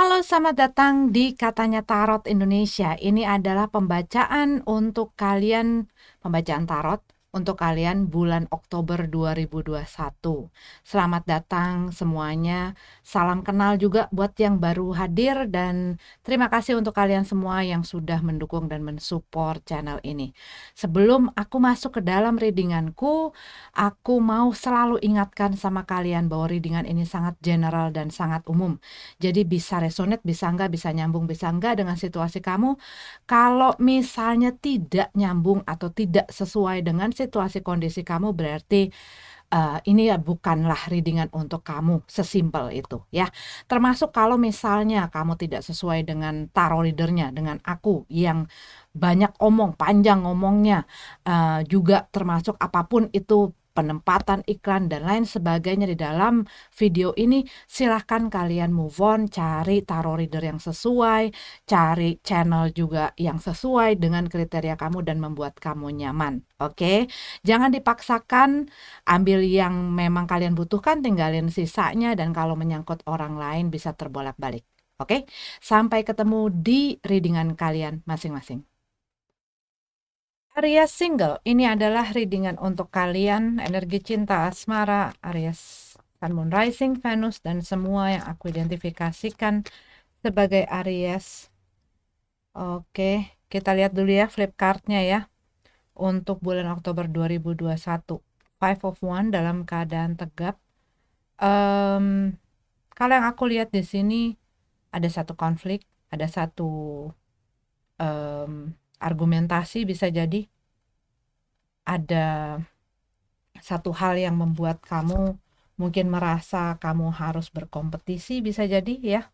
Halo, selamat datang di Katanya Tarot Indonesia. Ini adalah pembacaan tarot untuk kalian bulan Oktober 2021. Selamat datang semuanya. Salam kenal juga buat yang baru hadir dan terima kasih untuk kalian semua yang sudah mendukung dan mensupport channel ini. Sebelum aku masuk ke dalam readinganku, aku mau selalu ingatkan sama kalian bahwa readingan ini sangat general dan sangat umum. Jadi bisa resonate, bisa nyambung, bisa enggak dengan situasi kamu. Kalau misalnya tidak nyambung atau tidak sesuai dengan situasi kondisi kamu, berarti ini ya bukanlah readingan untuk kamu, sesimpel itu ya. Termasuk kalau misalnya kamu tidak sesuai dengan tarot readernya, dengan aku yang banyak panjang ngomongnya, juga termasuk apapun itu penempatan iklan dan lain sebagainya di dalam video ini, silahkan kalian move on, cari tarot reader yang sesuai, cari channel juga yang sesuai dengan kriteria kamu dan membuat kamu nyaman. Oke? Jangan dipaksakan, ambil yang memang kalian butuhkan, tinggalin sisanya, dan kalau menyangkut orang lain bisa terbolak-balik. Oke? Sampai ketemu di readingan kalian masing-masing. Aries single, ini adalah readingan untuk kalian, energi cinta asmara, Aries, Sun, Moon, Rising, Venus, dan semua yang aku identifikasikan sebagai Aries. Oke, kita lihat dulu ya flip cardnya ya. Untuk bulan Oktober 2021, Five of Wands dalam keadaan tegap. Kalau yang aku lihat di sini ada satu konflik, ada satu argumentasi, bisa jadi ada satu hal yang membuat kamu mungkin merasa kamu harus berkompetisi, bisa jadi ya,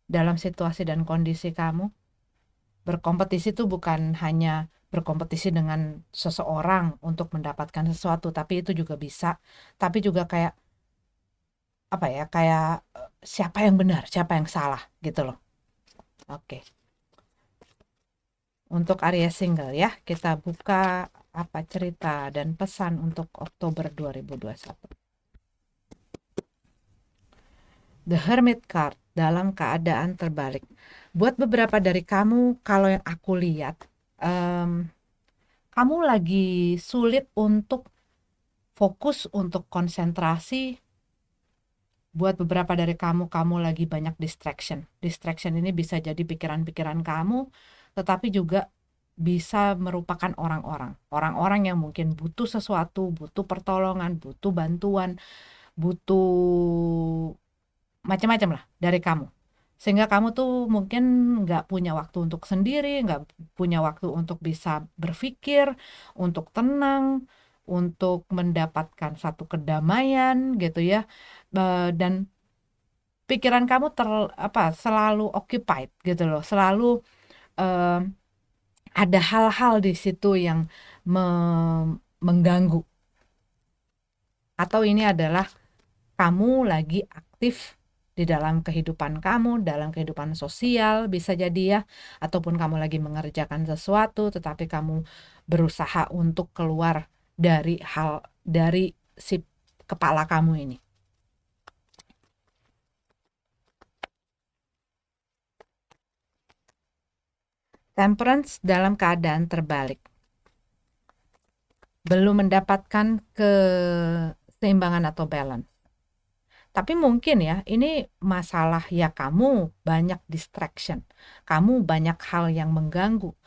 dalam situasi dan kondisi kamu. Berkompetisi itu bukan hanya berkompetisi dengan seseorang untuk mendapatkan sesuatu, tapi itu juga bisa. Tapi juga kayak apa ya, kayak siapa yang benar, siapa yang salah gitu loh. Oke. Untuk Aries single ya, kita buka apa cerita dan pesan untuk Oktober 2021. The Hermit card dalam keadaan terbalik. Buat beberapa dari kamu, kalau yang aku lihat, kamu lagi sulit untuk fokus, untuk konsentrasi. Buat beberapa dari kamu, kamu lagi banyak distraction. Distraction ini bisa jadi pikiran-pikiran kamu, tetapi juga bisa merupakan orang-orang. Orang-orang yang mungkin butuh sesuatu, butuh pertolongan, butuh bantuan, butuh macam-macam lah dari kamu. Sehingga kamu tuh mungkin nggak punya waktu untuk sendiri, nggak punya waktu untuk bisa berpikir, untuk tenang, untuk mendapatkan satu kedamaian gitu ya. Dan pikiran kamu selalu occupied gitu loh, selalu eh, ada hal-hal di situ yang mengganggu. Atau ini adalah kamu lagi aktif di dalam kehidupan kamu, dalam kehidupan sosial bisa jadi ya, ataupun kamu lagi mengerjakan sesuatu tetapi kamu berusaha untuk keluar dari si kepala kamu ini. Temperance dalam keadaan terbalik. Belum mendapatkan keseimbangan atau balance. Tapi mungkin ya, ini masalah ya, kamu banyak distraction. Kamu banyak hal yang mengganggu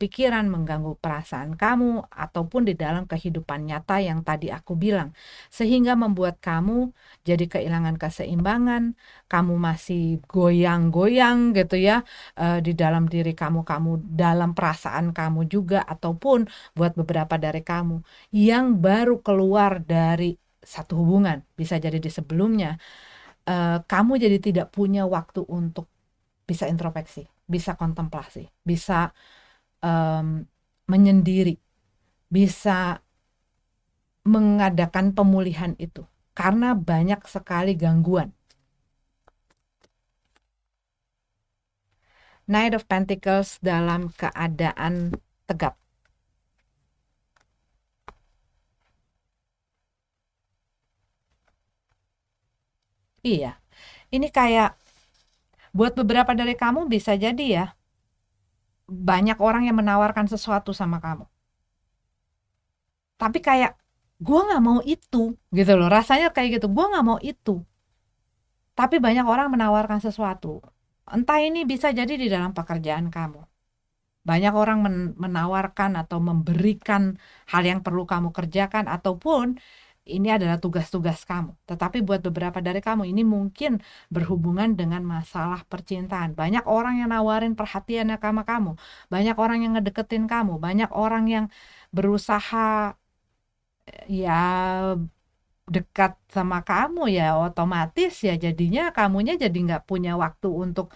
pikiran, mengganggu perasaan kamu, ataupun di dalam kehidupan nyata yang tadi aku bilang. Sehingga membuat kamu jadi kehilangan keseimbangan, kamu masih goyang-goyang gitu ya, di dalam diri kamu, dalam perasaan kamu juga, ataupun buat beberapa dari kamu yang baru keluar dari satu hubungan, bisa jadi di sebelumnya, kamu jadi tidak punya waktu untuk bisa introspeksi, bisa kontemplasi, bisa menyendiri, bisa mengadakan pemulihan itu karena banyak sekali gangguan. Knight of Pentacles dalam keadaan tegap. Iya, ini kayak Buat beberapa dari kamu bisa jadi ya, banyak orang yang menawarkan sesuatu sama kamu. Tapi kayak, gue gak mau itu, gitu loh. Rasanya kayak gitu, gue gak mau itu. Tapi banyak orang menawarkan sesuatu. Entah ini bisa jadi di dalam pekerjaan kamu. Banyak orang menawarkan atau memberikan hal yang perlu kamu kerjakan, ataupun ini adalah tugas-tugas kamu. Tetapi buat beberapa dari kamu, ini mungkin berhubungan dengan masalah percintaan. Banyak orang yang nawarin perhatiannya sama kamu. Banyak orang yang ngedeketin kamu. Banyak orang yang berusaha ya dekat sama kamu, ya otomatis ya jadinya kamunya jadi nggak punya waktu untuk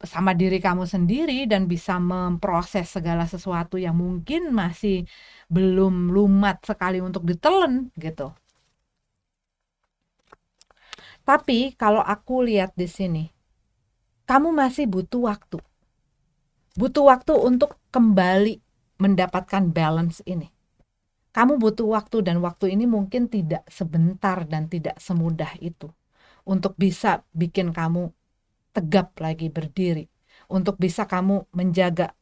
sama diri kamu sendiri dan bisa memproses segala sesuatu yang mungkin masih belum lumat sekali untuk ditelen gitu. Tapi kalau aku lihat di sini, kamu masih butuh waktu. Butuh waktu untuk kembali mendapatkan balance ini. Kamu butuh waktu, dan waktu ini mungkin tidak sebentar dan tidak semudah itu untuk bisa bikin kamu tegap lagi berdiri, untuk bisa kamu menjaga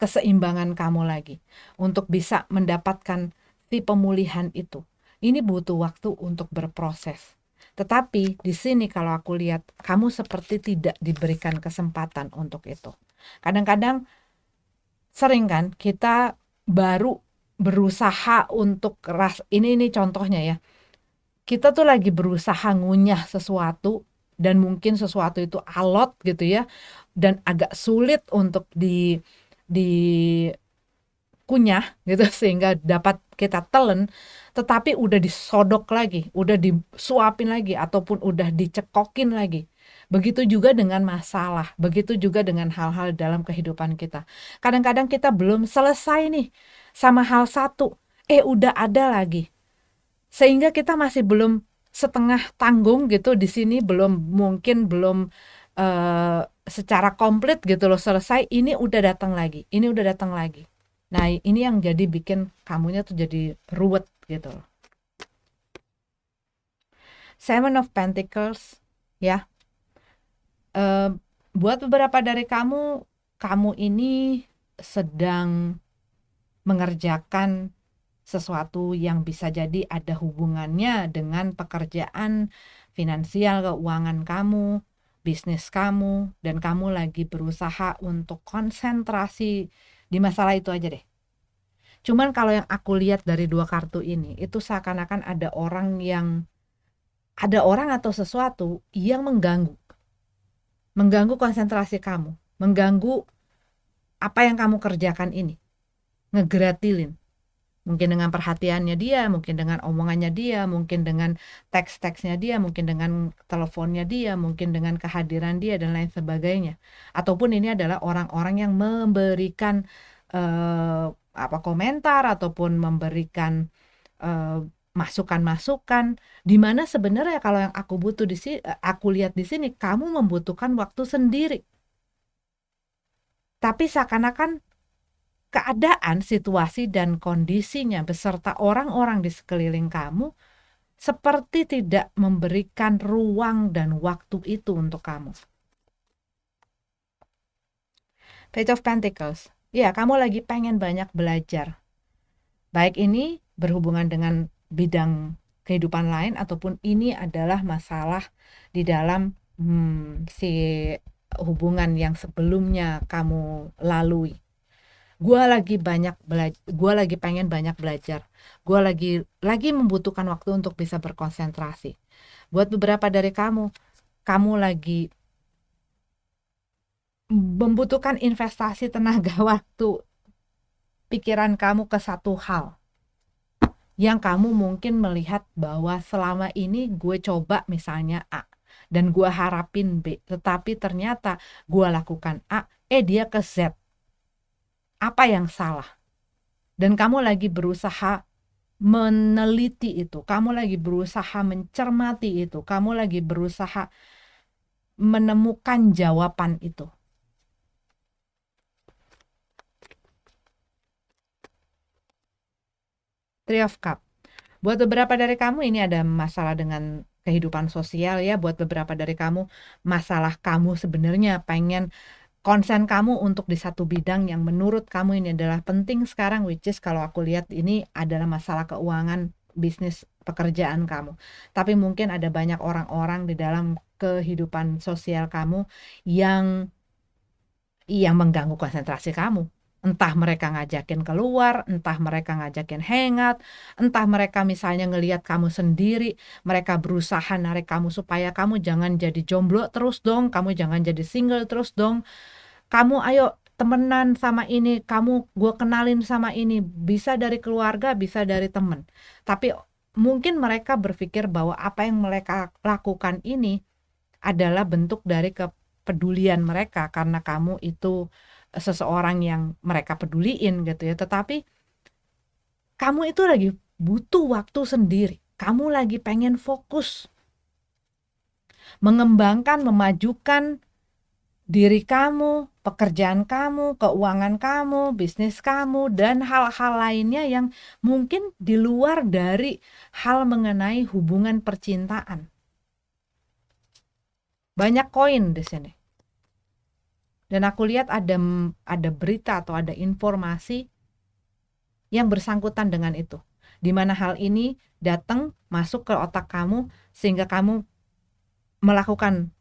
keseimbangan kamu lagi, untuk bisa mendapatkan si pemulihan itu. Ini butuh waktu untuk berproses. Tetapi di sini kalau aku lihat, kamu seperti tidak diberikan kesempatan untuk itu. Kadang-kadang sering kan kita baru berusaha untuk ini contohnya ya. Kita tuh lagi berusaha ngunyah sesuatu, dan mungkin sesuatu itu alot gitu ya, dan agak sulit untuk dikunyah gitu sehingga dapat kita telan, tetapi udah disodok lagi, udah disuapin lagi, ataupun udah dicekokin lagi. Begitu juga dengan masalah, begitu juga dengan hal-hal dalam kehidupan kita. Kadang-kadang kita belum selesai nih sama hal satu, udah ada lagi. Sehingga kita masih belum setengah tanggung gitu di sini, belum secara komplit gitu loh selesai, ini udah datang lagi, ini udah datang lagi. Nah, ini yang jadi bikin kamunya tuh jadi ruwet gitu loh. Seven of Pentacles ya. Buat beberapa dari kamu ini sedang mengerjakan sesuatu yang bisa jadi ada hubungannya dengan pekerjaan, finansial, keuangan kamu, bisnis kamu, dan kamu lagi berusaha untuk konsentrasi di masalah itu aja deh. Cuman kalau yang aku lihat dari dua kartu ini, itu seakan-akan ada orang atau sesuatu yang mengganggu konsentrasi kamu, mengganggu apa yang kamu kerjakan ini, ngegratilin. Mungkin dengan perhatiannya dia, mungkin dengan omongannya dia, mungkin dengan teks-teksnya dia, mungkin dengan teleponnya dia, mungkin dengan kehadiran dia, dan lain sebagainya. Ataupun ini adalah orang-orang yang memberikan komentar, ataupun memberikan masukan-masukan, di mana sebenarnya kalau yang aku lihat di sini, kamu membutuhkan waktu sendiri. Tapi seakan-akan keadaan, situasi, dan kondisinya beserta orang-orang di sekeliling kamu seperti tidak memberikan ruang dan waktu itu untuk kamu. Page of Pentacles. Ya, kamu lagi pengen banyak belajar. Baik ini berhubungan dengan bidang kehidupan lain, ataupun ini adalah masalah di dalam si hubungan yang sebelumnya kamu lalui. Gue lagi pengen banyak belajar. Gue lagi membutuhkan waktu untuk bisa berkonsentrasi. Buat beberapa dari kamu lagi membutuhkan investasi tenaga, waktu, pikiran kamu ke satu hal yang kamu mungkin melihat bahwa selama ini gue coba misalnya A dan gue harapin B, tetapi ternyata gue lakukan A, dia ke Z. Apa yang salah? Dan kamu lagi berusaha meneliti itu, kamu lagi berusaha mencermati itu, kamu lagi berusaha menemukan jawaban itu. Three of Cups. Buat beberapa dari kamu ini ada masalah dengan kehidupan sosial ya, buat beberapa dari kamu, masalah kamu sebenarnya pengen konsen kamu untuk di satu bidang yang menurut kamu ini adalah penting sekarang, which is kalau aku lihat ini adalah masalah keuangan, bisnis, pekerjaan kamu. Tapi mungkin ada banyak orang-orang di dalam kehidupan sosial kamu yang mengganggu konsentrasi kamu. Entah mereka ngajakin keluar, entah mereka ngajakin hangout, entah mereka misalnya ngelihat kamu sendiri, mereka berusaha narik kamu supaya kamu jangan jadi jomblo terus dong, kamu jangan jadi single terus dong, kamu ayo temenan sama ini, kamu gue kenalin sama ini, bisa dari keluarga, bisa dari temen. Tapi mungkin mereka berpikir bahwa apa yang mereka lakukan ini adalah bentuk dari kepedulian mereka karena kamu itu seseorang yang mereka peduliin gitu ya. Tetapi kamu itu lagi butuh waktu sendiri. Kamu lagi pengen fokus mengembangkan, memajukan diri kamu, pekerjaan kamu, keuangan kamu, bisnis kamu, dan hal-hal lainnya yang mungkin di luar dari hal mengenai hubungan percintaan. Banyak koin di sini. Dan aku lihat ada berita atau ada informasi yang bersangkutan dengan itu. Di mana hal ini datang masuk ke otak kamu sehingga kamu melakukan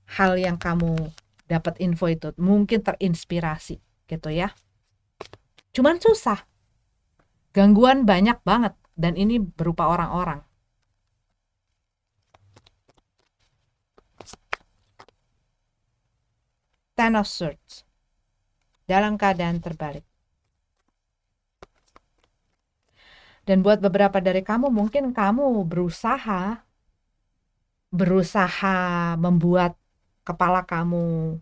hal yang kamu dapat info itu, mungkin terinspirasi gitu ya. Cuman susah. Gangguan banyak banget dan ini berupa orang-orang. Ten of Swords. Dalam keadaan terbalik. Dan buat beberapa dari kamu mungkin kamu berusaha membuat kepala kamu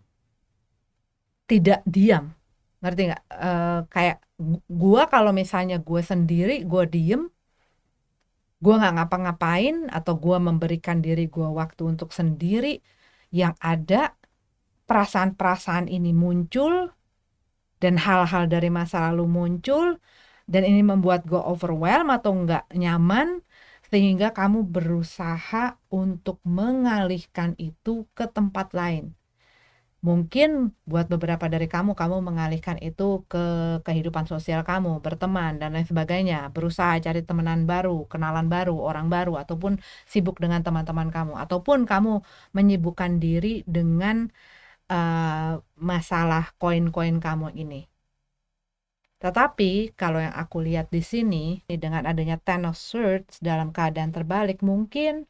tidak diam. Ngerti nggak? Kayak gua kalau misalnya gue sendiri, gue diem, gue nggak ngapa-ngapain atau gue memberikan diri gue waktu untuk sendiri, yang ada perasaan-perasaan ini muncul dan hal-hal dari masa lalu muncul dan ini membuat gue overwhelm atau nggak nyaman sehingga kamu berusaha untuk mengalihkan itu ke tempat lain. Mungkin buat beberapa dari kamu mengalihkan itu ke kehidupan sosial kamu, berteman dan lain sebagainya, berusaha cari temenan baru, kenalan baru, orang baru, ataupun sibuk dengan teman-teman kamu, ataupun kamu menyibukkan diri dengan masalah koin-koin kamu ini. Tetapi kalau yang aku lihat di sini dengan adanya Ten of Swords dalam keadaan terbalik, mungkin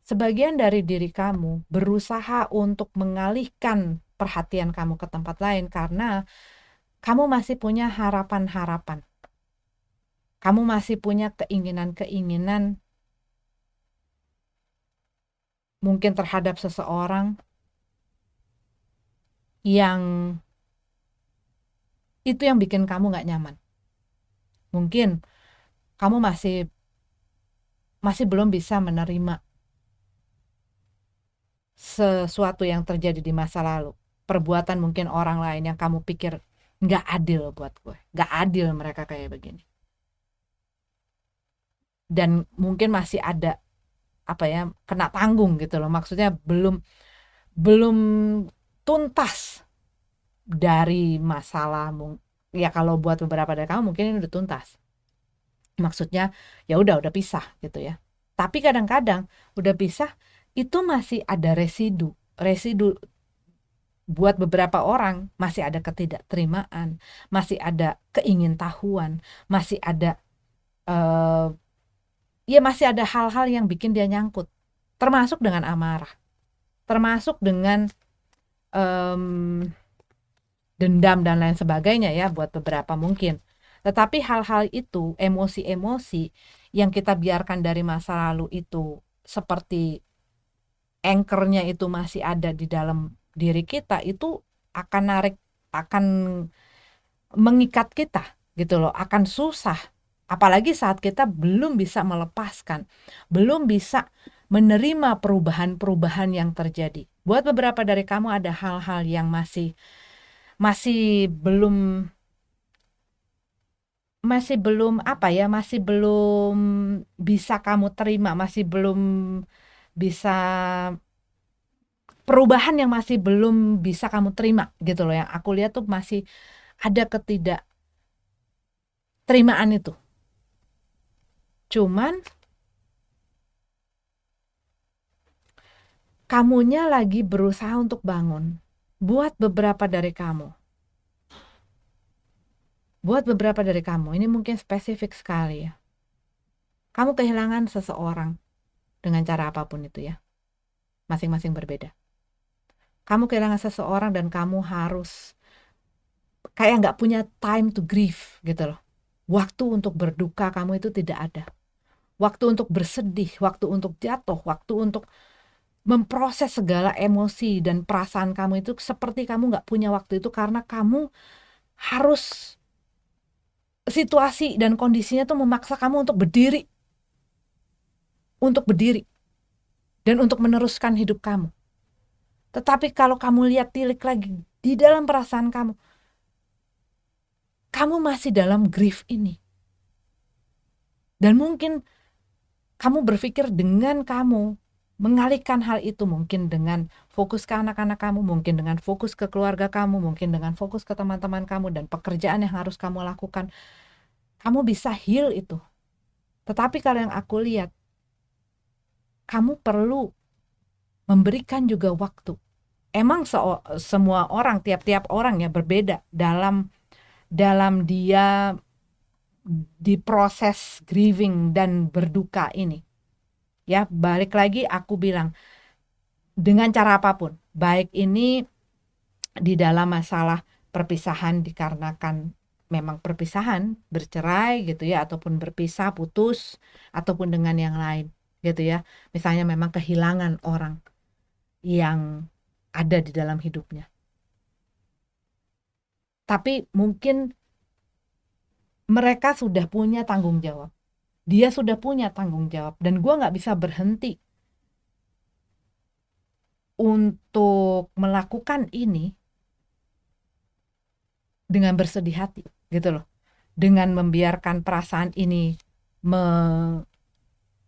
sebagian dari diri kamu berusaha untuk mengalihkan perhatian kamu ke tempat lain karena kamu masih punya harapan-harapan. Kamu masih punya keinginan-keinginan mungkin terhadap seseorang yang itu yang bikin kamu gak nyaman. Mungkin kamu masih belum bisa menerima sesuatu yang terjadi di masa lalu. Perbuatan mungkin orang lain yang kamu pikir gak adil buat gue. Gak adil mereka kayak begini. Dan mungkin masih ada kena tanggung gitu loh. Maksudnya belum tuntas dari masalah. Ya kalau buat beberapa dari kamu mungkin ini udah tuntas. Maksudnya ya udah pisah gitu ya. Tapi kadang-kadang udah pisah itu masih ada residu buat beberapa orang, masih ada ketidakterimaan, masih ada keingintahuan, masih ada masih ada hal-hal yang bikin dia nyangkut, termasuk dengan amarah, termasuk dengan dendam dan lain sebagainya ya buat beberapa mungkin. Tetapi hal-hal itu, emosi-emosi yang kita biarkan dari masa lalu itu seperti anchor-nya itu masih ada di dalam diri kita, itu akan mengikat kita gitu loh, akan susah. Apalagi saat kita belum bisa melepaskan, belum bisa menerima perubahan-perubahan yang terjadi. Buat beberapa dari kamu ada hal-hal yang masih belum masih belum bisa kamu terima, masih belum bisa perubahan yang masih belum bisa kamu terima gitu loh. Yang aku lihat tuh masih ada ketidakterimaan itu. Cuman kamunya lagi berusaha untuk bangun. Buat beberapa dari kamu. Ini mungkin spesifik sekali ya. Kamu kehilangan seseorang dengan cara apapun itu ya. Masing-masing berbeda. Kamu kehilangan seseorang dan kamu harus kayak nggak punya time to grieve gitu loh. Waktu untuk berduka kamu itu tidak ada. Waktu untuk bersedih, waktu untuk jatuh, waktu untuk memproses segala emosi dan perasaan kamu itu, seperti kamu nggak punya waktu itu karena kamu harus, situasi dan kondisinya tuh memaksa kamu untuk berdiri dan untuk meneruskan hidup kamu. Tetapi kalau kamu lihat tilik lagi di dalam perasaan kamu masih dalam grief ini. Dan mungkin kamu berpikir dengan kamu mengalihkan hal itu, mungkin dengan fokus ke anak-anak kamu, mungkin dengan fokus ke keluarga kamu, mungkin dengan fokus ke teman-teman kamu dan pekerjaan yang harus kamu lakukan, kamu bisa heal itu. Tetapi kalau yang aku lihat, kamu perlu memberikan juga waktu. Emang semua orang, tiap-tiap orang ya berbeda dalam dia di proses grieving dan berduka ini. Ya, balik lagi aku bilang, dengan cara apapun, baik ini di dalam masalah perpisahan dikarenakan memang perpisahan, bercerai gitu ya, ataupun berpisah, putus, ataupun dengan yang lain gitu ya. Misalnya memang kehilangan orang yang ada di dalam hidupnya. Tapi mungkin mereka sudah punya tanggung jawab. Dia sudah punya tanggung jawab. Dan gue gak bisa berhenti untuk melakukan ini dengan bersedih hati gitu loh. Dengan membiarkan perasaan ini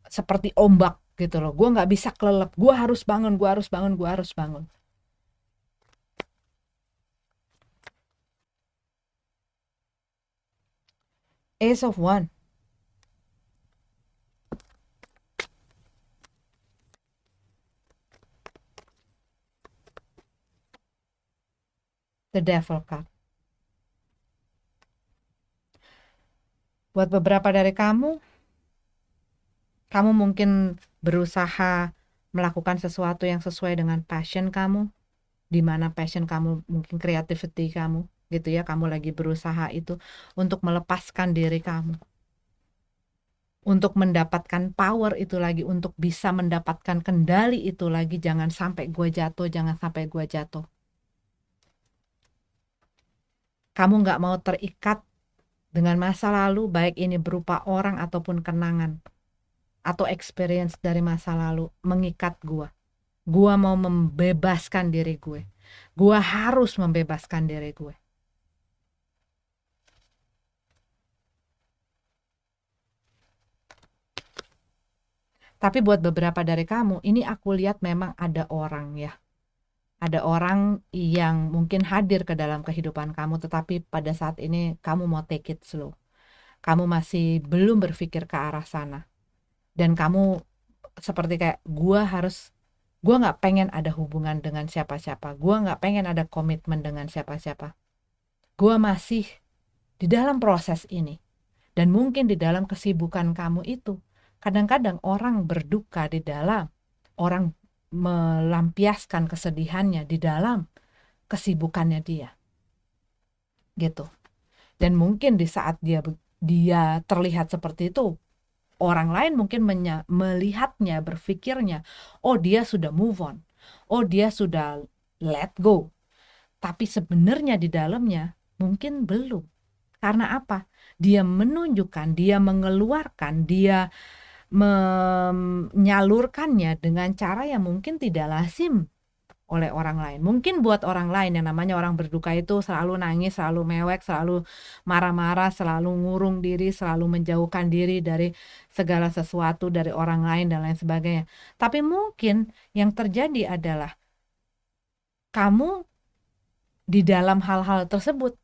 seperti ombak gitu loh. Gue gak bisa kelelep. Gue harus bangun. Ace of Wands. The Devil card. Buat beberapa dari kamu mungkin berusaha melakukan sesuatu yang sesuai dengan passion kamu, di mana passion kamu mungkin creativity kamu gitu ya. Kamu lagi berusaha itu untuk melepaskan diri kamu, untuk mendapatkan power itu lagi, untuk bisa mendapatkan kendali itu lagi. Jangan sampai gue jatuh. Kamu gak mau terikat dengan masa lalu, baik ini berupa orang ataupun kenangan atau experience dari masa lalu mengikat gue. Gue mau membebaskan diri gue. Gue harus membebaskan diri gue. Tapi buat beberapa dari kamu, ini aku lihat memang ada orang ya. Ada orang yang mungkin hadir ke dalam kehidupan kamu, tetapi pada saat ini kamu mau take it slow. Kamu masih belum berpikir ke arah sana. Dan kamu seperti kayak, gue gak pengen ada hubungan dengan siapa-siapa. Gue gak pengen ada komitmen dengan siapa-siapa. Gue masih di dalam proses ini. Dan mungkin di dalam kesibukan kamu itu, kadang-kadang orang berduka di dalam, orang melampiaskan kesedihannya di dalam kesibukannya dia. Gitu. Dan mungkin di saat dia terlihat seperti itu, orang lain mungkin melihatnya, berpikirnya, oh dia sudah move on, oh dia sudah let go. Tapi sebenarnya di dalamnya mungkin belum. Karena apa? Dia menunjukkan, dia mengeluarkan, dia menyalurkannya dengan cara yang mungkin tidak lazim oleh orang lain. Mungkin buat orang lain yang namanya orang berduka itu selalu nangis, selalu mewek, selalu marah-marah, selalu ngurung diri, selalu menjauhkan diri dari segala sesuatu, dari orang lain dan lain sebagainya. Tapi mungkin yang terjadi adalah kamu di dalam hal-hal tersebut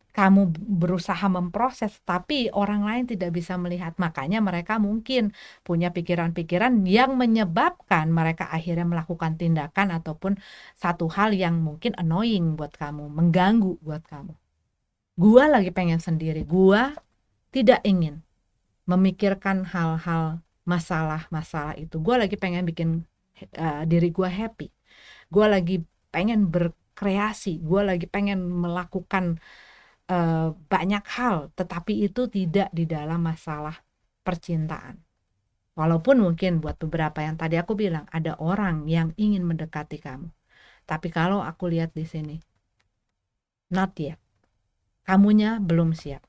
kamu berusaha memproses, tapi orang lain tidak bisa melihat. Makanya mereka mungkin punya pikiran-pikiran yang menyebabkan mereka akhirnya melakukan tindakan ataupun satu hal yang mungkin annoying buat kamu, mengganggu buat kamu. Gua lagi pengen sendiri, gua tidak ingin memikirkan hal-hal masalah-masalah itu. Gua lagi pengen bikin diri gua happy. Gua lagi pengen berkreasi, gua lagi pengen melakukan banyak hal, tetapi itu tidak di dalam masalah percintaan. Walaupun mungkin buat beberapa yang tadi aku bilang ada orang yang ingin mendekati kamu. Tapi kalau aku lihat di sini, not yet. Kamunya belum siap.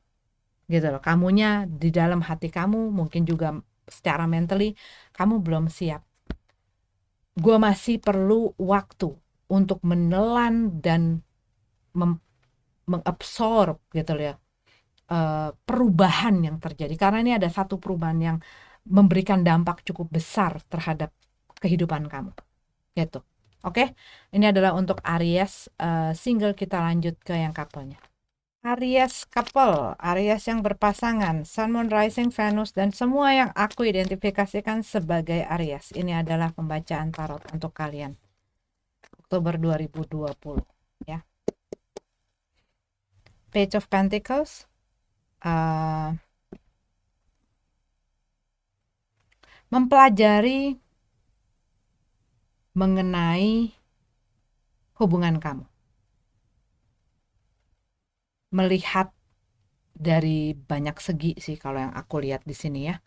Gitu loh. Kamunya di dalam hati kamu mungkin juga secara mentally kamu belum siap. Gue masih perlu waktu untuk menelan dan mengabsorb gitu loh ya, perubahan yang terjadi, karena ini ada satu perubahan yang memberikan dampak cukup besar terhadap kehidupan kamu gitu. Oke, ini adalah untuk Aries single. Kita lanjut ke yang couple-nya. Aries couple, Aries yang berpasangan, Sun, Moon, Rising, Venus, dan semua yang aku identifikasikan sebagai Aries. Ini adalah pembacaan tarot untuk kalian Oktober 2020 ya. Page of Pentacles, mempelajari mengenai hubungan kamu, melihat dari banyak segi sih kalau yang aku lihat di sini ya.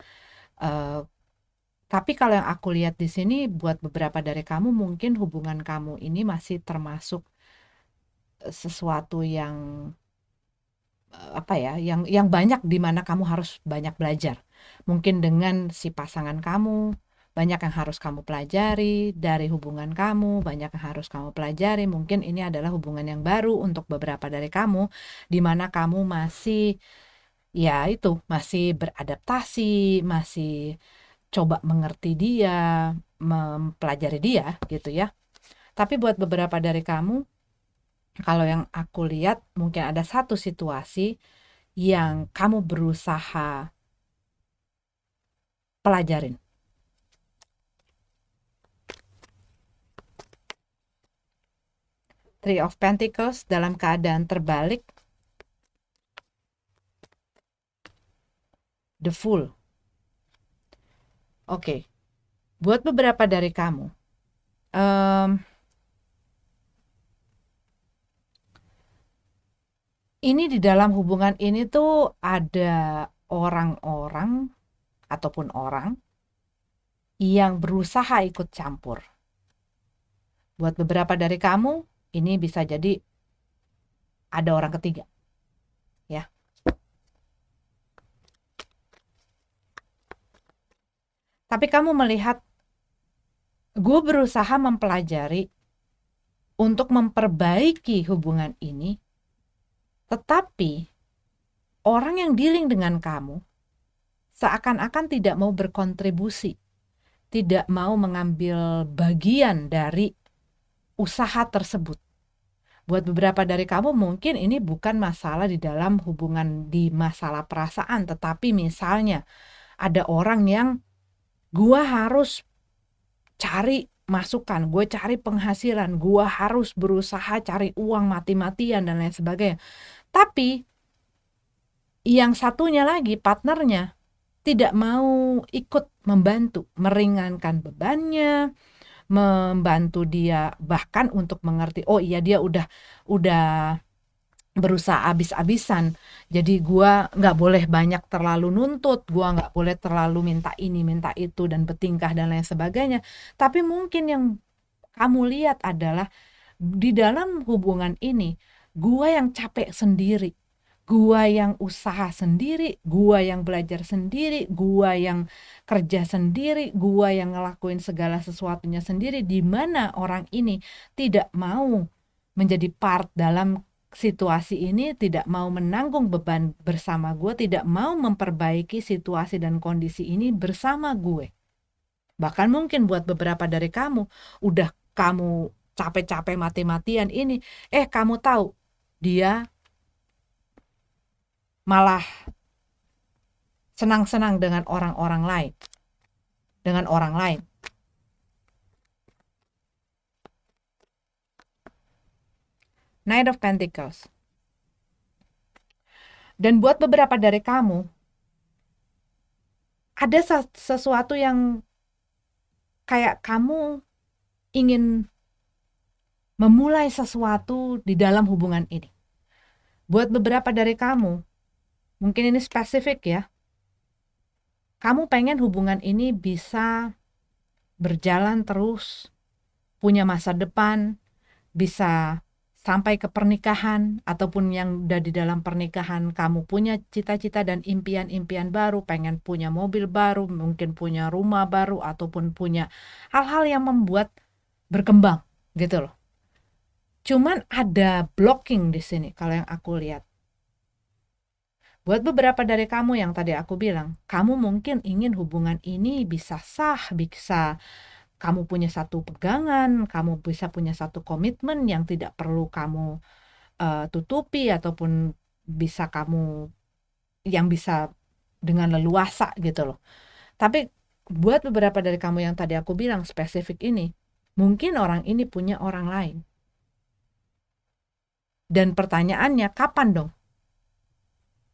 Tapi kalau yang aku lihat di sini, buat beberapa dari kamu mungkin hubungan kamu ini masih termasuk sesuatu yang apa ya, yang banyak di mana kamu harus banyak belajar. Mungkin dengan si pasangan kamu, banyak yang harus kamu pelajari dari hubungan kamu, banyak yang harus kamu pelajari. Mungkin ini adalah hubungan yang baru untuk beberapa dari kamu, di mana kamu masih, ya itu, masih beradaptasi, masih coba mengerti dia, mempelajari dia gitu ya. Tapi buat beberapa dari kamu, kalau yang aku lihat mungkin ada satu situasi yang kamu berusaha pelajarin. Three of Pentacles dalam keadaan terbalik. The Fool. Oke. Buat beberapa dari kamu, ini di dalam hubungan ini tuh ada orang-orang ataupun orang yang berusaha ikut campur. Buat beberapa dari kamu, ini bisa jadi ada orang ketiga. Ya. Tapi kamu melihat, gue berusaha mempelajari untuk memperbaiki hubungan ini, tetapi orang yang dealing dengan kamu seakan-akan tidak mau berkontribusi, tidak mau mengambil bagian dari usaha tersebut. Buat beberapa dari kamu mungkin ini bukan masalah di dalam hubungan di masalah perasaan, tetapi misalnya ada orang yang gue harus cari masukan, gue cari penghasilan, gue harus berusaha cari uang mati-matian dan lain sebagainya. Tapi yang satunya lagi, partnernya, tidak mau ikut membantu, meringankan bebannya, membantu dia bahkan untuk mengerti, oh iya dia udah berusaha abis-abisan, jadi gua nggak boleh banyak terlalu nuntut, gua nggak boleh terlalu minta ini minta itu dan bertingkah dan lain sebagainya. Tapi mungkin yang kamu lihat adalah di dalam hubungan ini gua yang capek sendiri, Gua yang usaha sendiri, gua yang belajar sendiri, gua yang kerja sendiri, gua yang ngelakuin segala sesuatunya sendiri, di mana orang ini tidak mau menjadi part dalam situasi ini, tidak mau menanggung beban bersama gue, tidak mau memperbaiki situasi dan kondisi ini bersama gue. Bahkan mungkin buat beberapa dari kamu, udah kamu capek-capek mati-matian ini, kamu tahu, dia malah senang-senang dengan orang-orang lain, dengan orang lain. Knight of Pentacles. Dan buat beberapa dari kamu, ada sesuatu yang kayak kamu ingin memulai sesuatu di dalam hubungan ini. Buat beberapa dari kamu, mungkin ini spesifik ya, kamu pengen hubungan ini bisa berjalan terus, punya masa depan, bisa sampai ke pernikahan, ataupun yang udah di dalam pernikahan kamu punya cita-cita dan impian-impian baru, pengen punya mobil baru, mungkin punya rumah baru, ataupun punya hal-hal yang membuat berkembang gitu loh. Cuman ada blocking di sini kalau yang aku lihat. Buat beberapa dari kamu yang tadi aku bilang, kamu mungkin ingin hubungan ini bisa sah, bisa kamu punya satu pegangan, kamu bisa punya satu komitmen yang tidak perlu kamu tutupi, ataupun bisa kamu yang bisa dengan leluasa gitu loh. Tapi buat beberapa dari kamu yang tadi aku bilang spesifik ini, mungkin orang ini punya orang lain. Dan pertanyaannya, kapan dong?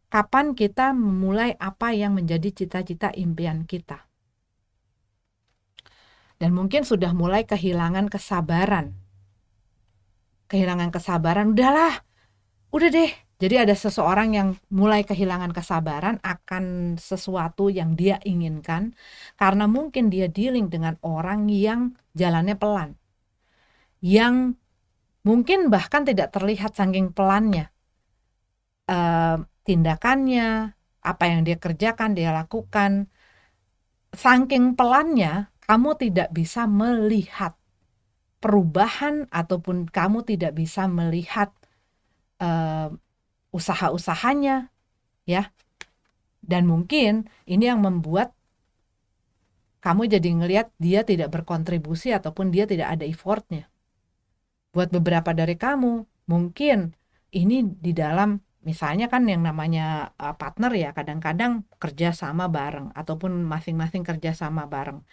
Kapan kita memulai apa yang menjadi cita-cita impian kita? Dan mungkin sudah mulai kehilangan kesabaran. Kehilangan kesabaran, udahlah, udah deh. Jadi ada seseorang yang mulai kehilangan kesabaran akan sesuatu yang dia inginkan, karena mungkin dia dealing dengan orang yang jalannya pelan. Yang mungkin bahkan tidak terlihat saking pelannya. Tindakannya, apa yang dia kerjakan, dia lakukan, saking pelannya kamu tidak bisa melihat perubahan, ataupun kamu tidak bisa melihat usaha-usahanya ya. Dan mungkin ini yang membuat kamu jadi ngelihat dia tidak berkontribusi, ataupun dia tidak ada effortnya. Buat beberapa dari kamu, mungkin ini di dalam, misalnya kan yang namanya partner ya, kadang-kadang kerja sama bareng, ataupun masing-masing kerja sama bareng.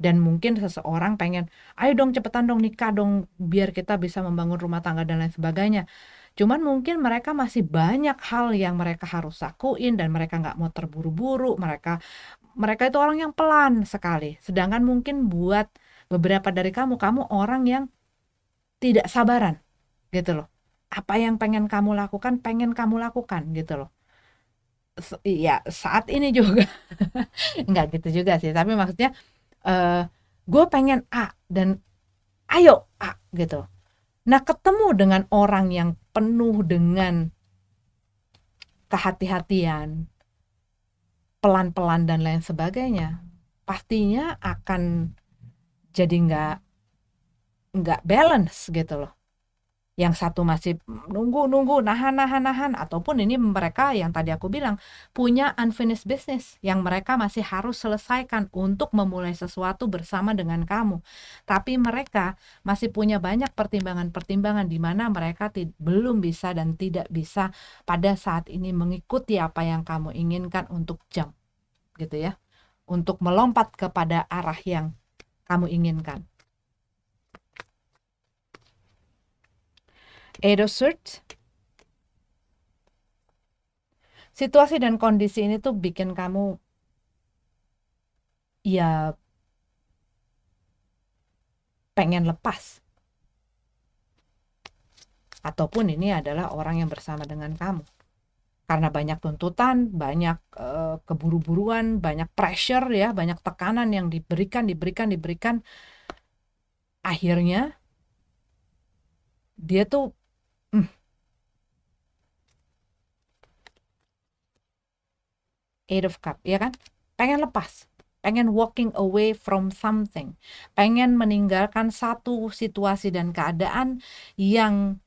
Dan mungkin seseorang pengen, ayo dong cepetan dong nikah dong, biar kita bisa membangun rumah tangga dan lain sebagainya. Cuman mungkin mereka masih banyak hal yang mereka harus lakuin, dan mereka nggak mau terburu-buru, mereka itu orang yang pelan sekali. Sedangkan mungkin buat beberapa dari kamu orang yang tidak sabaran gitu loh. Apa yang pengen kamu lakukan gitu loh. Ya saat ini juga nggak gitu juga sih, tapi maksudnya gue pengen A dan ayo A gitu. Nah, ketemu dengan orang yang penuh dengan kehati-hatian, pelan-pelan dan lain sebagainya, pastinya akan jadi nggak balance gitu loh. Yang satu masih nunggu, nahan, ataupun ini mereka yang tadi aku bilang punya unfinished business yang mereka masih harus selesaikan untuk memulai sesuatu bersama dengan kamu. Tapi mereka masih punya banyak pertimbangan-pertimbangan di mana mereka belum bisa dan tidak bisa pada saat ini mengikuti apa yang kamu inginkan untuk jump gitu ya. Untuk melompat kepada arah yang kamu inginkan. Eight of Swords. Situasi dan kondisi ini tuh bikin kamu ya pengen lepas. Ataupun ini adalah orang yang bersama dengan kamu. Karena banyak tuntutan, banyak keburu-buruan, banyak pressure ya, banyak tekanan yang diberikan. Akhirnya dia tuh Eight of Cup, ya kan? Pengen lepas, pengen walking away from something, pengen meninggalkan satu situasi dan keadaan yang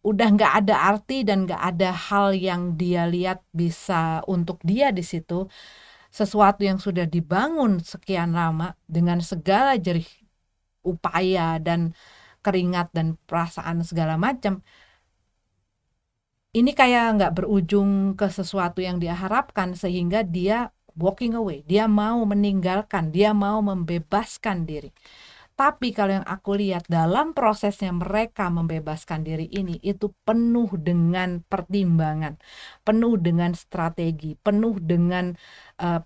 udah nggak ada arti dan nggak ada hal yang dia lihat bisa untuk dia di situ. Sesuatu yang sudah dibangun sekian lama dengan segala jerih upaya dan keringat dan perasaan segala macam, ini kayak nggak berujung ke sesuatu yang dia harapkan, sehingga dia walking away, dia mau meninggalkan, dia mau membebaskan diri. Tapi kalau yang aku lihat dalam prosesnya mereka membebaskan diri ini, itu penuh dengan pertimbangan, penuh dengan strategi, penuh dengan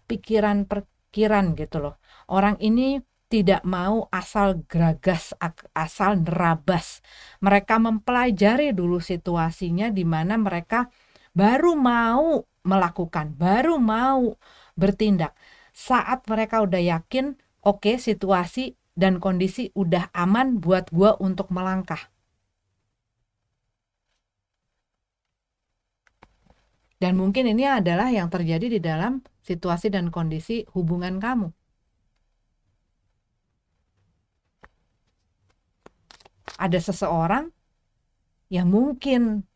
pikiran-pikiran gitu loh. Orang ini tidak mau asal geragas, asal nerabas. Mereka mempelajari dulu situasinya di mana mereka baru mau melakukan, baru mau bertindak. Saat mereka udah yakin, oke, situasi dan kondisi udah aman buat gue untuk melangkah. Dan mungkin ini adalah yang terjadi di dalam situasi dan kondisi hubungan kamu. Ada seseorang yang mungkin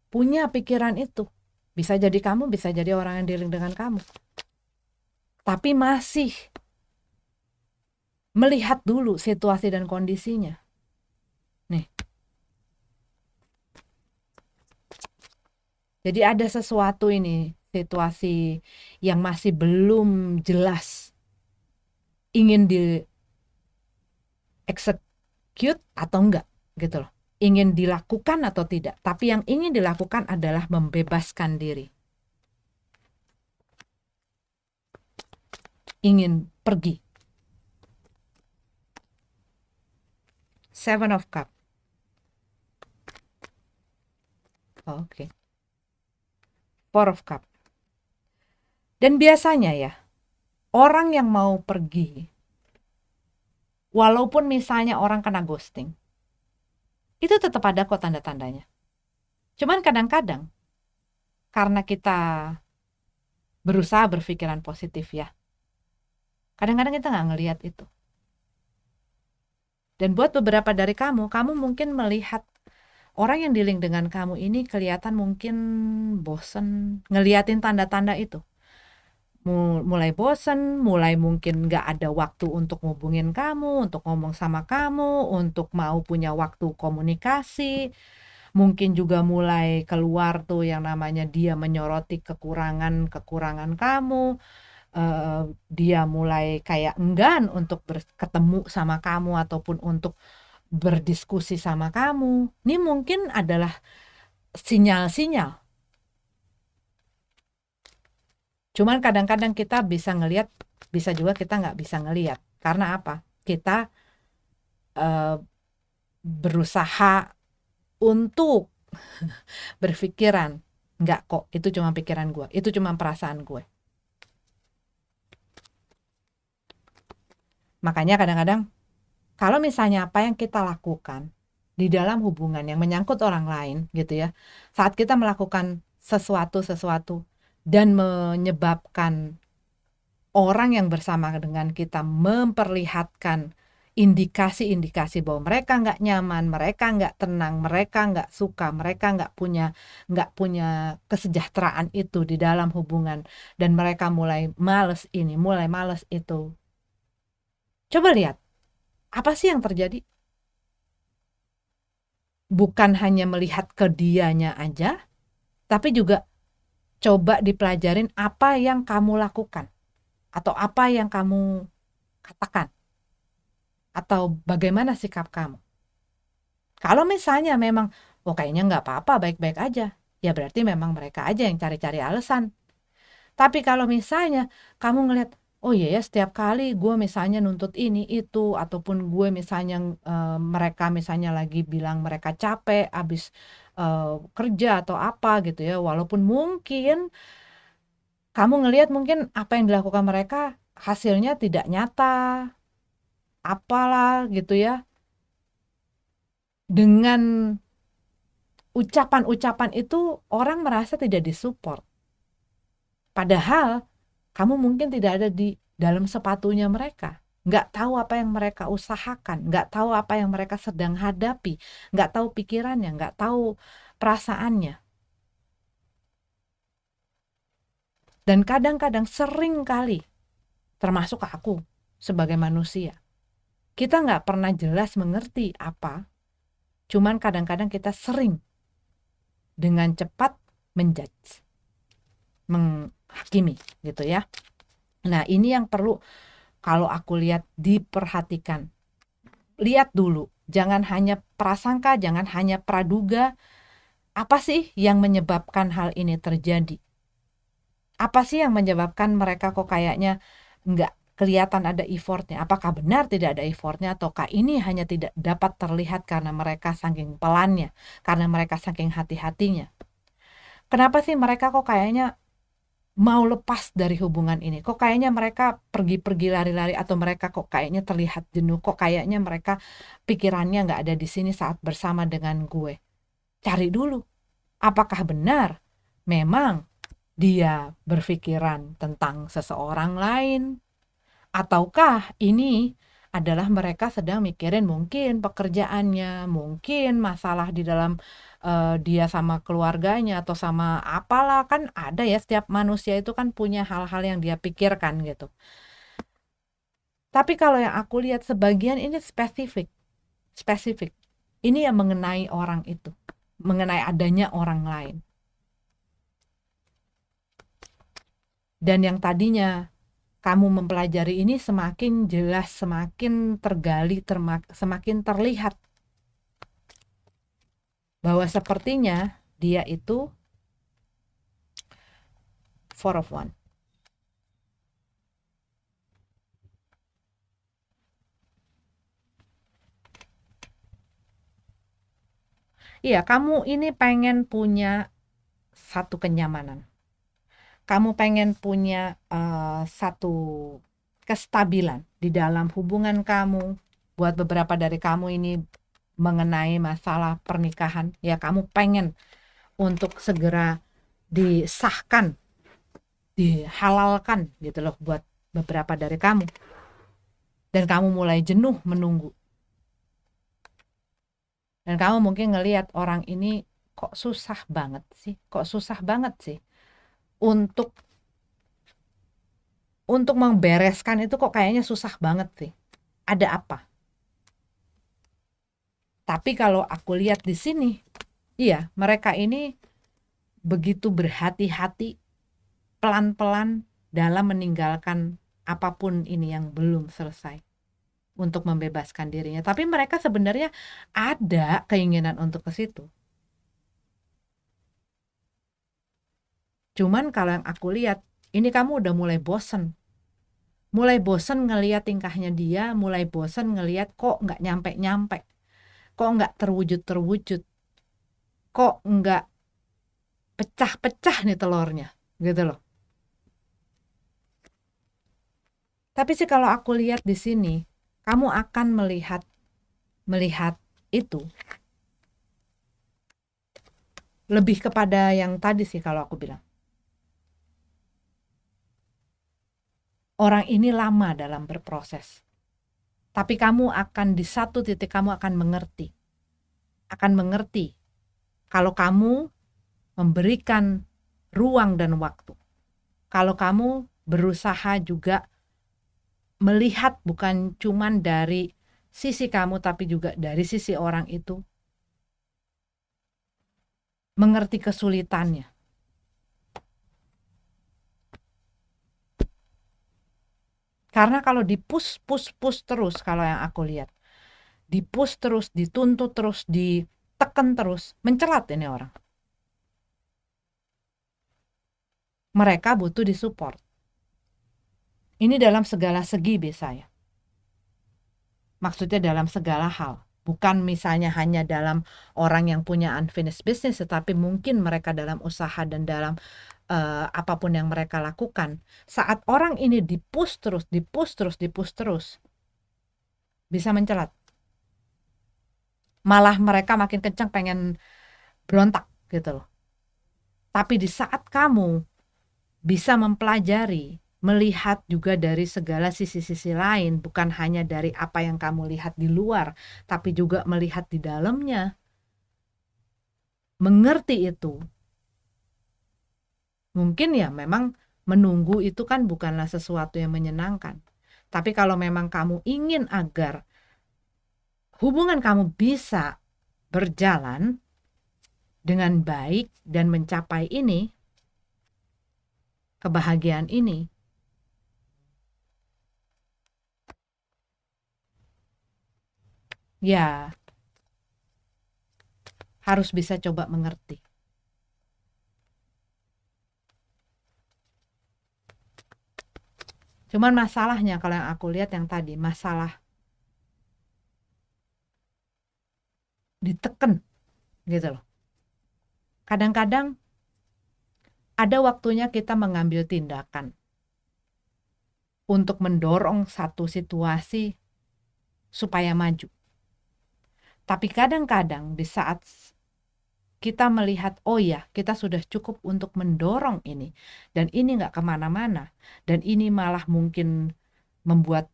punya pikiran itu. Bisa jadi kamu, bisa jadi orang yang dealing dengan kamu. Tapi masih melihat dulu situasi dan kondisinya. Nih. Jadi ada sesuatu ini, situasi yang masih belum jelas. Ingin di execute atau enggak gitu loh. Ingin dilakukan atau tidak. Tapi yang ingin dilakukan adalah membebaskan diri. Ingin pergi. Seven of Cup. Oke. Four of Cup. Dan biasanya ya, orang yang mau pergi, walaupun misalnya orang kena ghosting, itu tetap ada kok tanda-tandanya. Cuman kadang-kadang, karena kita berusaha berpikiran positif ya, kadang-kadang kita nggak ngelihat itu. Dan buat beberapa dari kamu mungkin melihat orang yang dealing dengan kamu ini kelihatan mungkin bosen ngeliatin tanda-tanda itu. Mulai bosen, mulai mungkin nggak ada waktu untuk ngubungin kamu, untuk ngomong sama kamu, untuk mau punya waktu komunikasi. Mungkin juga mulai keluar tuh yang namanya dia menyoroti kekurangan kamu. Dia mulai kayak enggan untuk ketemu sama kamu ataupun untuk berdiskusi sama kamu. Ini mungkin adalah sinyal-sinyal. Cuman kadang-kadang kita bisa ngelihat, bisa juga kita nggak bisa ngelihat. Karena apa? Kita berusaha untuk berpikiran, nggak kok, itu cuma pikiran gue, itu cuma perasaan gue. Makanya kadang-kadang kalau misalnya apa yang kita lakukan di dalam hubungan yang menyangkut orang lain gitu ya, saat kita melakukan sesuatu dan menyebabkan orang yang bersama dengan kita memperlihatkan indikasi-indikasi bahwa mereka nggak nyaman, mereka nggak tenang, mereka nggak suka, mereka nggak punya kesejahteraan itu di dalam hubungan, dan mereka mulai males ini, mulai males itu. Coba lihat, apa sih yang terjadi? Bukan hanya melihat ke dianya aja, tapi juga coba dipelajarin apa yang kamu lakukan atau apa yang kamu katakan atau bagaimana sikap kamu. Kalau misalnya memang kayaknya nggak apa-apa, baik-baik aja, ya berarti memang mereka aja yang cari-cari alasan. Tapi kalau misalnya kamu ngelihat, oh iya ya, setiap kali gue misalnya nuntut ini itu, ataupun gue misalnya mereka misalnya lagi bilang mereka capek abis kerja atau apa gitu ya, walaupun mungkin kamu ngelihat mungkin apa yang dilakukan mereka hasilnya tidak nyata, apalah gitu ya, dengan ucapan-ucapan itu orang merasa tidak disupport. Padahal kamu mungkin tidak ada di dalam sepatunya mereka, nggak tahu apa yang mereka usahakan, nggak tahu apa yang mereka sedang hadapi, nggak tahu pikirannya, nggak tahu perasaannya. Dan kadang-kadang sering kali, termasuk aku sebagai manusia, kita nggak pernah jelas mengerti apa, cuman kadang-kadang kita sering dengan cepat menjudge, menghakimi gitu ya. Nah ini yang perlu kalau aku lihat diperhatikan. Lihat dulu, jangan hanya prasangka, jangan hanya praduga. Apa sih yang menyebabkan hal ini terjadi? Apa sih yang menyebabkan mereka kok kayaknya nggak kelihatan ada effortnya? Apakah benar tidak ada effortnya, ataukah ini hanya tidak dapat terlihat karena mereka saking pelannya, karena mereka saking hati-hatinya? Kenapa sih mereka kok kayaknya mau lepas dari hubungan ini? Kok kayaknya mereka pergi-pergi lari-lari, atau mereka kok kayaknya terlihat jenuh? Kok kayaknya mereka pikirannya nggak ada di sini saat bersama dengan gue? Cari dulu, apakah benar memang dia berpikiran tentang seseorang lain? Ataukah ini adalah mereka sedang mikirin mungkin pekerjaannya, mungkin masalah di dalam dia sama keluarganya atau sama apalah, kan ada ya, setiap manusia itu kan punya hal-hal yang dia pikirkan gitu. Tapi kalau yang aku lihat sebagian ini spesifik. Ini yang mengenai orang itu, mengenai adanya orang lain. Dan yang tadinya kamu mempelajari ini semakin jelas, semakin tergali, semakin terlihat bahwa sepertinya dia itu four of one. Iya, kamu ini pengen punya satu kenyamanan. Kamu pengen punya satu kestabilan di dalam hubungan kamu. Buat beberapa dari kamu ini mengenai masalah pernikahan, ya kamu pengen untuk segera disahkan, dihalalkan gitu loh buat beberapa dari kamu. Dan kamu mulai jenuh menunggu. Dan kamu mungkin ngelihat orang ini kok susah banget sih, untuk membereskan itu, kok kayaknya susah banget sih. Ada apa? Tapi kalau aku lihat di sini, iya, mereka ini begitu berhati-hati, pelan-pelan dalam meninggalkan apapun ini yang belum selesai untuk membebaskan dirinya. Tapi mereka sebenarnya ada keinginan untuk ke situ. Cuman kalau yang aku lihat, ini kamu udah mulai bosen. Mulai bosen ngelihat tingkahnya dia, mulai bosen ngelihat kok nggak nyampe-nyampe, kok nggak terwujud-terwujud, kok nggak pecah-pecah nih telurnya, gitu loh. Tapi sih kalau aku lihat di sini, kamu akan melihat itu lebih kepada yang tadi sih kalau aku bilang. Orang ini lama dalam berproses. Tapi kamu akan di satu titik kamu akan mengerti. Akan mengerti kalau kamu memberikan ruang dan waktu. Kalau kamu berusaha juga melihat bukan cuman dari sisi kamu tapi juga dari sisi orang itu, mengerti kesulitannya. Karena kalau push terus, kalau yang aku lihat, push terus, dituntut terus, ditekan terus, mencelat ini orang. Mereka butuh disupport. Ini dalam segala segi biasanya. Maksudnya dalam segala hal. Bukan misalnya hanya dalam orang yang punya unfinished business, tetapi mungkin mereka dalam usaha dan dalam apapun yang mereka lakukan. Saat orang ini dipush terus, bisa mencelat. Malah mereka makin kencang pengen berontak gitu loh. Tapi di saat kamu bisa mempelajari, melihat juga dari segala sisi-sisi lain, bukan hanya dari apa yang kamu lihat di luar, tapi juga melihat di dalamnya, mengerti itu. Mungkin ya memang menunggu itu kan bukanlah sesuatu yang menyenangkan. Tapi kalau memang kamu ingin agar hubungan kamu bisa berjalan dengan baik dan mencapai ini, kebahagiaan ini, ya harus bisa coba mengerti. Cuman masalahnya kalau yang aku lihat yang tadi, masalah diteken gitu loh. Kadang-kadang ada waktunya kita mengambil tindakan untuk mendorong satu situasi supaya maju. Tapi kadang-kadang di saat kita melihat, oh ya, kita sudah cukup untuk mendorong ini, dan ini nggak kemana-mana, dan ini malah mungkin membuat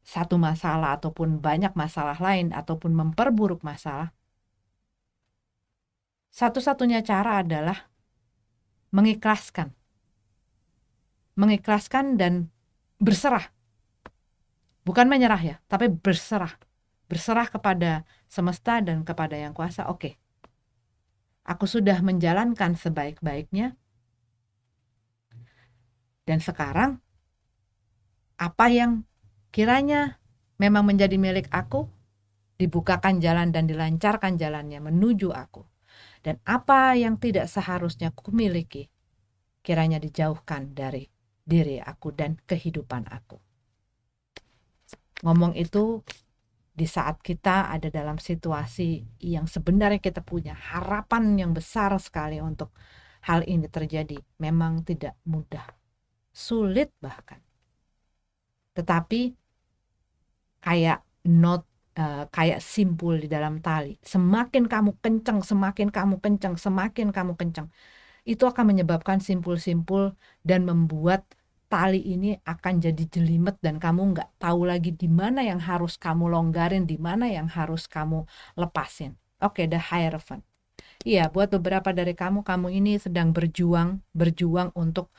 satu masalah ataupun banyak masalah lain, ataupun memperburuk masalah, satu-satunya cara adalah mengikhlaskan. Mengikhlaskan dan berserah. Bukan menyerah ya, tapi berserah. Berserah kepada semesta dan kepada Yang Kuasa. Oke, aku sudah menjalankan sebaik-baiknya, dan sekarang apa yang kiranya memang menjadi milik aku, dibukakan jalan dan dilancarkan jalannya menuju aku. Dan apa yang tidak seharusnya ku miliki, kiranya dijauhkan dari diri aku dan kehidupan aku. Ngomong itu di saat kita ada dalam situasi yang sebenarnya kita punya harapan yang besar sekali untuk hal ini terjadi, memang tidak mudah, sulit bahkan. Tetapi kayak kayak simpul di dalam tali. Semakin kamu kencang, semakin kamu kencang, semakin kamu kencang, itu akan menyebabkan simpul-simpul dan membuat tali ini akan jadi jelimet dan kamu nggak tahu lagi di mana yang harus kamu longgarin, di mana yang harus kamu lepasin. Oke, the Hierophant. Iya, buat beberapa dari kamu ini sedang berjuang untuk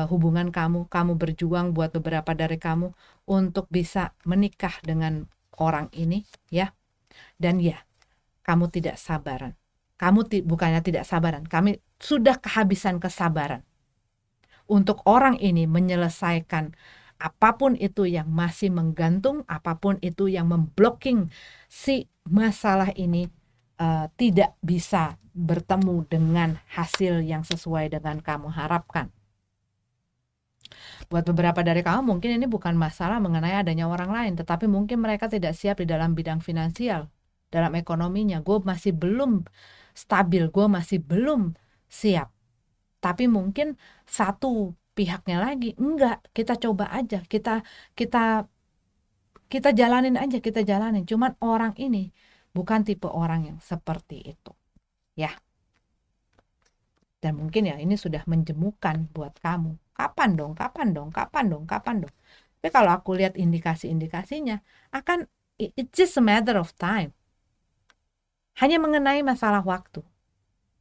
hubungan kamu berjuang buat beberapa dari kamu untuk bisa menikah dengan orang ini, ya. Dan ya, kamu tidak sabaran. Bukannya tidak sabaran, kami sudah kehabisan kesabaran untuk orang ini menyelesaikan apapun itu yang masih menggantung, apapun itu yang memblocking si masalah ini tidak bisa bertemu dengan hasil yang sesuai dengan kamu harapkan. Buat beberapa dari kamu mungkin ini bukan masalah mengenai adanya orang lain, tetapi mungkin mereka tidak siap di dalam bidang finansial, dalam ekonominya. Gue masih belum stabil, gue masih belum siap. Tapi mungkin satu pihaknya lagi, enggak, kita coba aja, kita jalanin aja, kita jalanin. Cuman orang ini bukan tipe orang yang seperti itu, ya. Dan mungkin ya ini sudah menjemukan buat kamu. Kapan dong, kapan dong, kapan dong, kapan dong. Tapi kalau aku lihat indikasi-indikasinya, it's just a matter of time. Hanya mengenai masalah waktu.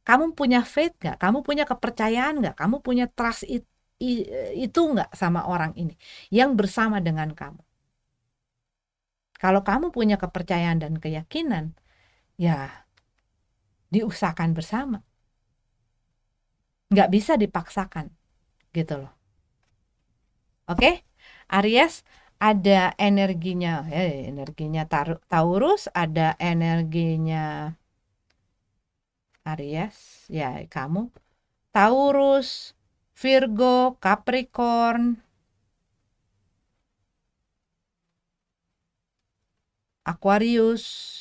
Kamu punya faith gak? Kamu punya kepercayaan gak? Kamu punya trust itu gak sama orang ini yang bersama dengan kamu? Kalau kamu punya kepercayaan dan keyakinan, ya diusahakan bersama. Nggak bisa dipaksakan, gitu loh. Oke, Aries ada energinya, Taurus, ada energinya Aries, ya kamu, Taurus, Virgo, Capricorn, Aquarius,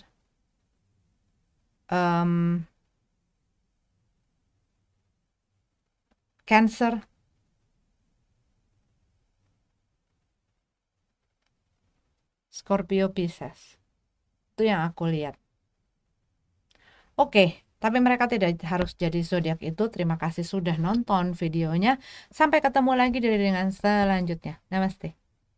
Cancer, Scorpio, Pisces. Itu yang aku lihat. Oke, Tapi mereka tidak harus jadi zodiak itu. Terima kasih sudah nonton videonya. Sampai ketemu lagi di readingan selanjutnya. Namaste.